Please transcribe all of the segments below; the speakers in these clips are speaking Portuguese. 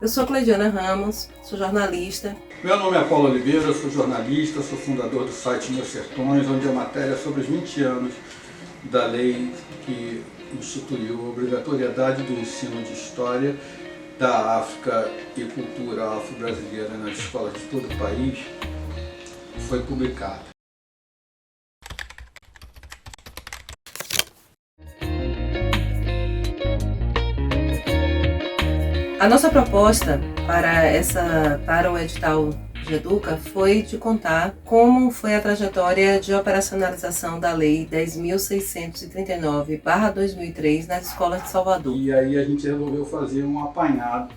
Eu sou Cleidiana Ramos, sou jornalista. Meu nome é Paulo Oliveira, eu sou jornalista, sou fundador do site Meus Sertões, onde a matéria é sobre os 20 anos da lei que instituiu a obrigatoriedade do ensino de história da África e cultura afro-brasileira nas escolas de todo o país, foi publicada. A nossa proposta para o edital de Educa foi de contar como foi a trajetória de operacionalização da Lei 10.639/2003 nas escolas de Salvador. E aí a gente resolveu fazer um apanhado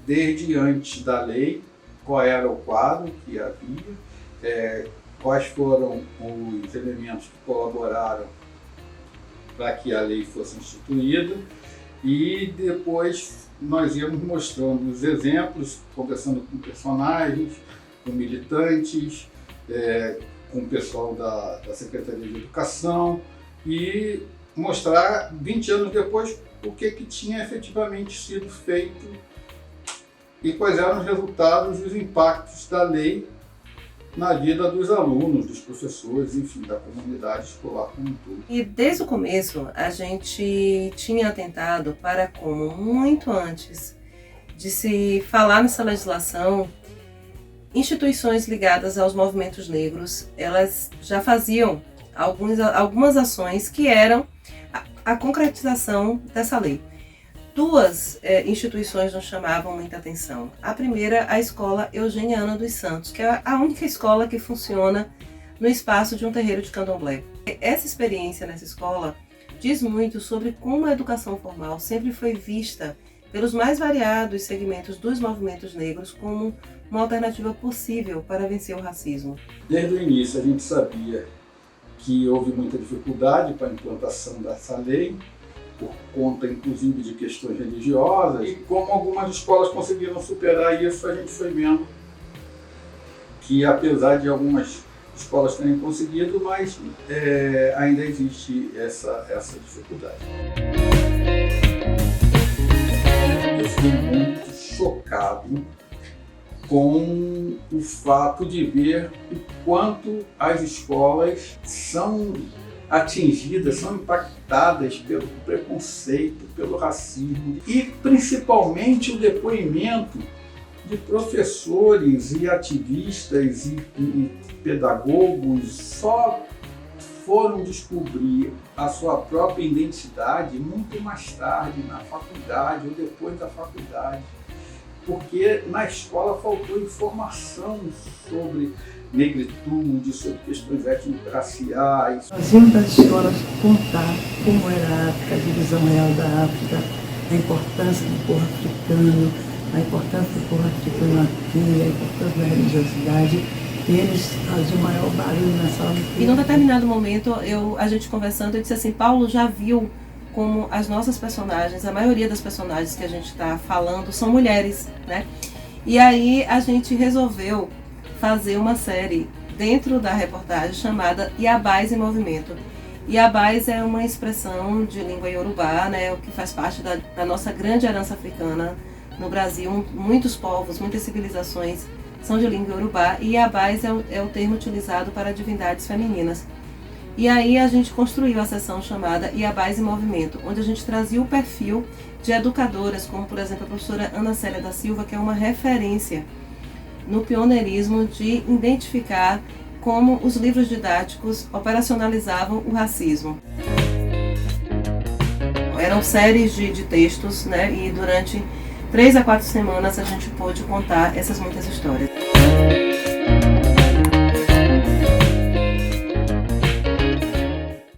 desde antes da lei, qual era o quadro que havia, quais foram os elementos que colaboraram para que a lei fosse instituída, e depois nós íamos mostrando os exemplos, conversando com personagens, com militantes, com o pessoal da Secretaria de Educação, e mostrar 20 anos depois o que tinha efetivamente sido feito e quais eram os resultados e os impactos da lei na vida dos alunos, dos professores, enfim, da comunidade escolar como um todo. E desde o começo a gente tinha atentado para como, muito antes de se falar nessa legislação, instituições ligadas aos movimentos negros, elas já faziam algumas ações que eram a concretização dessa lei. Duas instituições nos chamavam muita atenção. A primeira, a Escola Eugênia Ana dos Santos, que é a única escola que funciona no espaço de um terreiro de candomblé. Essa experiência nessa escola diz muito sobre como a educação formal sempre foi vista pelos mais variados segmentos dos movimentos negros como uma alternativa possível para vencer o racismo. Desde o início a gente sabia que houve muita dificuldade para a implantação dessa lei, por conta inclusive de questões religiosas, e como algumas escolas conseguiram superar isso, a gente foi vendo que, apesar de algumas escolas terem conseguido, mas ainda existe essa dificuldade. Eu fui muito chocado com o fato de ver o quanto as escolas são atingidas, são impactadas pelo preconceito, pelo racismo, e principalmente o depoimento de professores e ativistas e pedagogos só foram descobrir a sua própria identidade muito mais tarde, na faculdade ou depois da faculdade, porque na escola faltou informação sobre negritude, sobre questões étnico-raciais. Nós íamos das escolas contar como era a África, a divisão real da África, a importância do povo africano, a importância do povo africano aqui, a importância da religiosidade, e eles faziam o maior barulho na sala. E num determinado momento, a gente conversando, eu disse assim, Paulo já viu como as nossas personagens, a maioria das personagens que a gente está falando são mulheres, né? E aí a gente resolveu fazer uma série dentro da reportagem chamada Iabás em Movimento. Iabás é uma expressão de língua iorubá, né, o que faz parte da nossa grande herança africana no Brasil. Muitos povos, muitas civilizações são de língua iorubá, e Iabás é o termo utilizado para divindades femininas. E aí a gente construiu a seção chamada Iabás em Movimento, onde a gente trazia o perfil de educadoras, como por exemplo a professora Ana Célia da Silva, que é uma referência no pioneirismo de identificar como os livros didáticos operacionalizavam o racismo. Eram séries de textos, né, e durante 3 a 4 semanas a gente pôde contar essas muitas histórias.